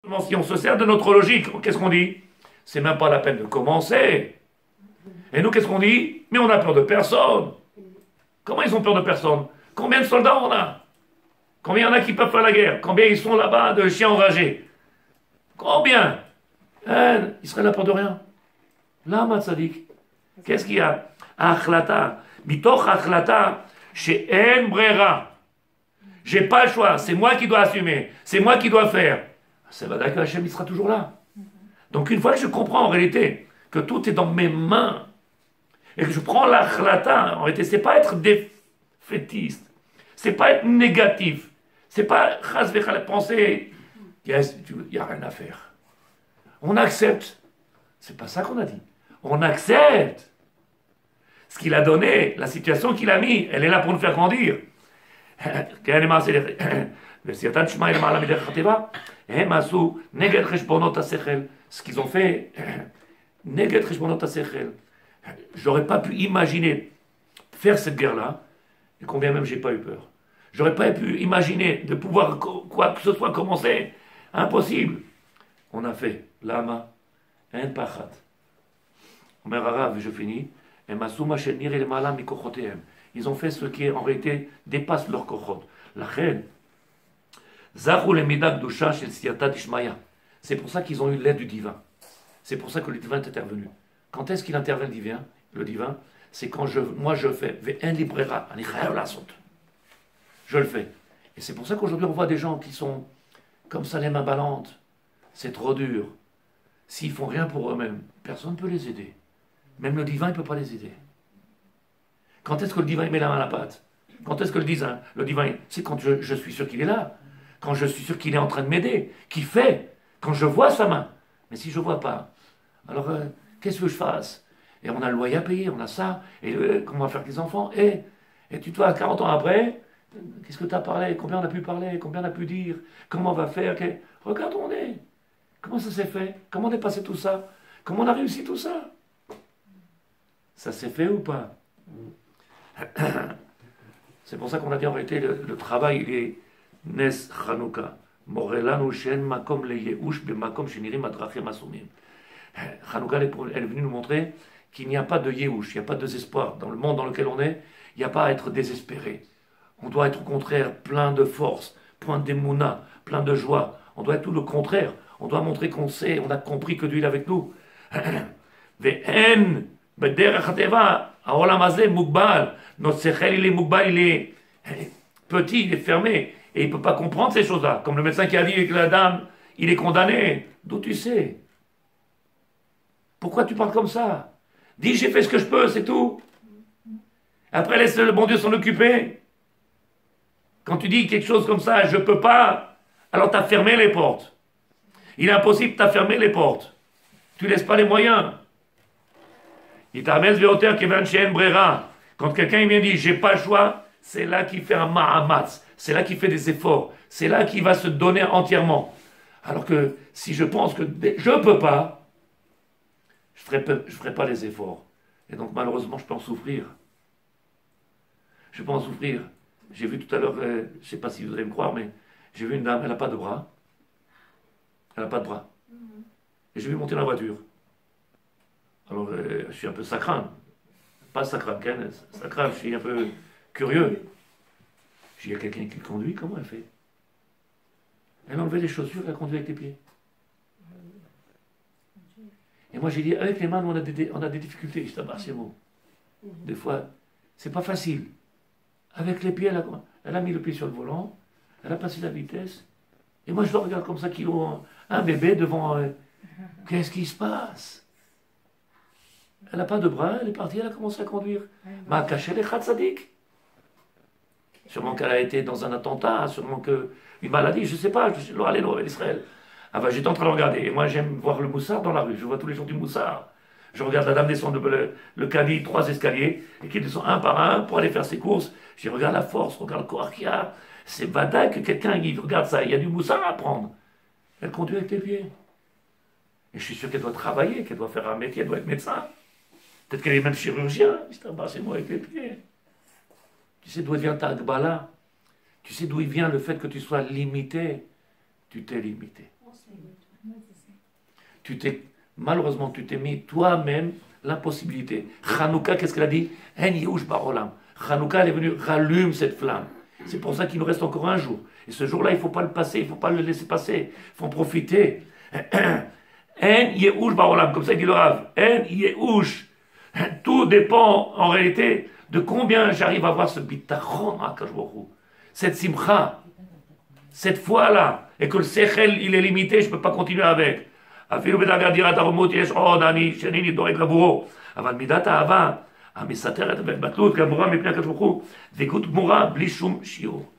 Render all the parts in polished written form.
Si on se sert de notre logique, qu'est-ce qu'on dit? C'est même pas la peine de commencer. Et nous, qu'est-ce qu'on dit? Mais on a peur de personne. Comment ils ont peur de personne? Combien de soldats on a? Combien il y en a qui peuvent faire la guerre? Combien ils sont là-bas de chiens enragés? Combien? Ils seraient là peur de rien. Là, Matzadik, qu'est-ce qu'il y a? Achlata. Mitoch achlata, chez En Brera. J'ai pas le choix, c'est moi qui dois assumer, c'est moi qui dois faire. C'est vrai que Hachem, il sera toujours là. Donc une fois que je comprends en réalité que tout est dans mes mains, et que je prends l'achlata, en réalité, c'est pas être défaitiste, c'est pas être négatif, c'est pas penser, il n'y a rien à faire. On accepte, c'est pas ça qu'on a dit, on accepte ce qu'il a donné, la situation qu'il a mis, elle est là pour nous faire grandir. Ce qu'ils ont fait, j'aurais pas pu imaginer faire cette guerre-là, et combien même j'ai pas eu peur. J'aurais pas pu imaginer de pouvoir quoi que ce soit commencer. Impossible. On a fait lama, un pachat. Omer Arav, je finis. Ils ont fait ce qui en réalité dépasse leur kochot. La reine. C'est pour ça qu'ils ont eu l'aide du divin. C'est pour ça que le divin est intervenu. Quand est-ce qu'il intervient le divin? C'est quand moi je fais. Je le fais. Et c'est pour ça qu'aujourd'hui on voit des gens qui sont comme ça les mains ballantes. C'est trop dur. S'ils font rien pour eux-mêmes, personne ne peut les aider. Même le divin ne peut pas les aider. Quand est-ce que le divin met la main à la pâte? Quand est-ce que le divin, c'est quand je suis sûr qu'il est là. Quand je suis sûr qu'il est en train de m'aider. Qu'il fait. Quand je vois sa main. Mais si je ne vois pas, alors qu'est-ce que je fasse? Et on a le loyer à payer, on a ça. Et comment on va faire avec les enfants? Et tu te vois 40 ans après, qu'est-ce que tu as parlé? Combien on a pu parler? Combien on a pu dire? Comment on va faire? Regarde où on est. Comment ça s'est fait? Comment on est passé tout ça? Comment on a réussi tout ça? Ça s'est fait ou pas? C'est pour ça qu'on a dit en réalité le travail, il est Nes Chanukah. Morelanu Shen Makom le Yehush Bemakom Shenirim Adrachim Asumim. Chanukah, elle est venue nous montrer qu'il n'y a pas de Yehush, il n'y a pas de désespoir. Dans le monde dans lequel on est, il n'y a pas à être désespéré. On doit être au contraire plein de force, plein d'émouna, plein de joie. On doit être tout le contraire. On doit montrer qu'on sait, on a compris que Dieu est avec nous. Ve'en bederach hateva haolam hazeh mugbal. Notre sechel, il est mugbal, il est petit, il est fermé. Et il ne peut pas comprendre ces choses-là. Comme le médecin qui a dit que la dame, il est condamné. D'où tu sais? Pourquoi tu parles comme ça? Dis, j'ai fait ce que je peux, c'est tout. Après, laisse le bon Dieu s'en occuper. Quand tu dis quelque chose comme ça, je ne peux pas, alors tu as fermé les portes. Il est impossible, tu as fermé les portes. Tu ne laisses pas les moyens. Il t'amène vers hauteur qui vient chez Brera. Quand quelqu'un vient dire, j'ai pas le choix, c'est là qu'il fait un mahamatz. C'est là qu'il fait des efforts. C'est là qu'il va se donner entièrement. Alors que si je pense que je ne peux pas, je ne ferai pas les efforts. Et donc malheureusement, je peux en souffrir. Je peux en souffrir. J'ai vu tout à l'heure, je ne sais pas si vous allez me croire, mais j'ai vu une dame, elle n'a pas de bras. Elle n'a pas de bras. Et je vais monter dans la voiture. Alors, je suis un peu sacrin. Pas sacrin, sacrin, je suis un peu curieux. Il y a quelqu'un qui le conduit, comment elle fait? Elle a enlevé les chaussures, elle a conduit avec les pieds. Et moi j'ai dit, avec les mains, on a des difficultés, je t'abarre ces mots. Des fois, c'est pas facile. Avec les pieds, elle a mis le pied sur le volant, elle a passé la vitesse, et moi je le regarde comme ça, qu'ils ont un bébé devant... Qu'est-ce qui se passe? Elle n'a pas de bras, elle est partie, elle a commencé à conduire. Ma caché les khatzadik. Sûrement qu'elle a été dans un attentat, sûrement qu'une maladie, je ne sais pas, je dois aller loin Israël. Ah ben, j'étais en train de regarder, et moi j'aime voir le moussard dans la rue, je vois tous les jours du moussard. Je regarde la dame descendre le caddie, 3 escaliers, et qui descend un par un pour aller faire ses courses. Je regarde la force, regarde le corps qu'il y a. C'est vada que quelqu'un qui regarde ça, il y a du moussard à prendre. Elle conduit avec les pieds. Et je suis sûr qu'elle doit travailler, qu'elle doit faire un métier, elle doit être médecin. Peut-être qu'elle est même chirurgien, je t'embrasse chez moi avec les pieds. Tu sais d'où vient ta Agbala? Tu sais d'où il vient le fait que tu sois limité? Tu t'es limité. Malheureusement, tu t'es mis toi-même l'impossibilité. Hanouka, qu'est-ce qu'elle a dit? En Yehush Barolam. Hanouka, elle est venue, rallume cette flamme. C'est pour ça qu'il nous reste encore un jour. Et ce jour-là, il ne faut pas le passer, il ne faut pas le laisser passer. Il faut en profiter. En Yehush Barolam, comme ça il dit le Rav. En Yehush. Tout dépend en réalité de combien j'arrive à avoir ce bitachon à Kajbourou. Cette simcha, cette foi-là, et que le sechel il est limité, je ne peux pas continuer avec. אפילו בדרגת דירת הרומות יש עוד, אני שני דואג עבורו. אבל מידת האהבה המסתרת והתבטלות גמורה מפני הקדוש ברוך הוא, וגות גמורה בלי שום שיעור.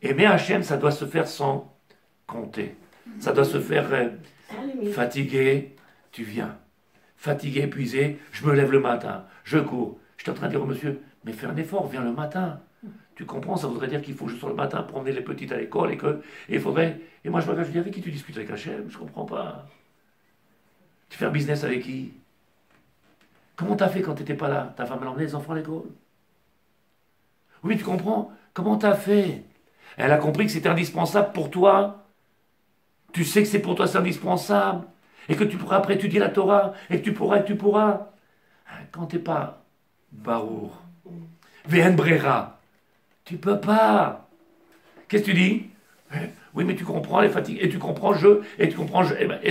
Aimer Hachem, ça doit se faire sans compter. Ça doit se faire fatigué, tu viens. Fatigué, épuisé, je me lève le matin, je cours. Je suis en train de dire au monsieur, mais fais un effort, viens le matin. Tu comprends, ça voudrait dire qu'il faut juste le matin pour emmener les petites à l'école et il faudrait... Et moi je me regarde, je dis, avec qui tu discutes avec Hachem? Je comprends pas. Tu fais un business avec qui? Comment t'as fait quand t'étais pas là? Ta femme elle emmenait les enfants à l'école? Oui, tu comprends? Comment t'as fait? Elle a compris que c'était indispensable pour toi. Tu sais que c'est pour toi, c'est indispensable. Et que tu pourras après étudier la Torah. Et que tu pourras. Quand t'es pas barour, Ve'en brera, tu peux pas. Qu'est-ce que tu dis? Oui, mais tu comprends les fatigues, et tu comprends et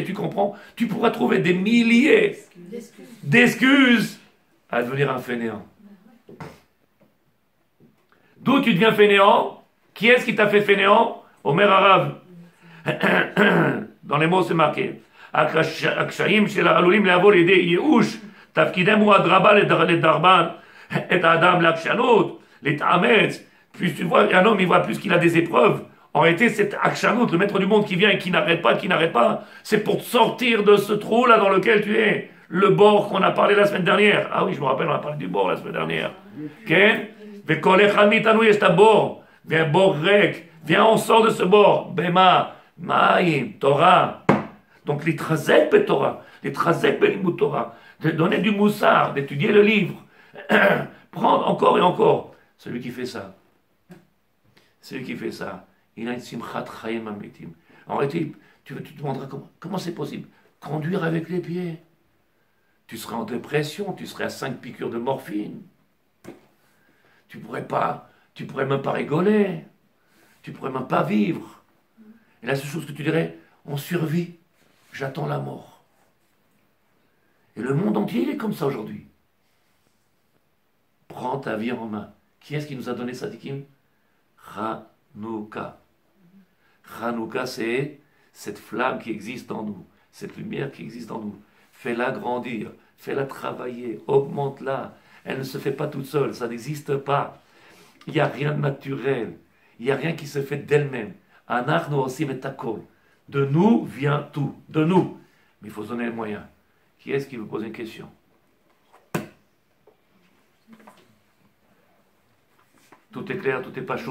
tu comprends, tu pourras trouver des milliers d'excuses à devenir un fainéant. D'où tu deviens fainéant? Qui est-ce qui t'a fait fainéant? Omer Arav. Dans les mots, c'est marqué. הקשיים של העלולים לעבור לידי ייאוש, תפקידם הוא הדרבה לדרבן את האדם לעקשנות, להתאמץ. Plus tu vois, un homme, il voit plus qu'il a des épreuves. En réalité, c'est Akshanout, le maître du monde qui vient et qui n'arrête pas, c'est pour te sortir de ce trou-là dans lequel tu es. Le bord qu'on a parlé la semaine dernière. Ah oui, je me rappelle, on a parlé du bord la semaine dernière. Viens, bord grec. Viens, on sort de ce bord. Bema, Maïm, Torah. Donc, les trazek be Torah, les trazek be limut Torah, de donner du moussard, d'étudier le livre, prendre encore et encore. Celui qui fait ça, il a une simchat chayim amitim. En réalité, tu te demanderas comment c'est possible. Conduire avec les pieds. Tu serais en dépression, tu serais à 5 piqûres de morphine. Tu pourrais même pas rigoler. Tu pourrais même pas vivre. Et la seule chose que tu dirais, on survit, j'attends la mort. Et le monde entier, il est comme ça aujourd'hui. Prends ta vie en main. Qui est-ce qui nous a donné Sadikim? Hanouka. Hanouka, c'est cette flamme qui existe en nous, cette lumière qui existe en nous. Fais-la grandir, fais-la travailler, augmente-la. Elle ne se fait pas toute seule, ça n'existe pas. Il n'y a rien de naturel, il n'y a rien qui se fait d'elle-même. Anachnu osim et hakol. De nous vient tout, de nous. Mais il faut se donner les moyens. Qui est-ce qui veut poser une question? Tout est clair, tout est pas chaud.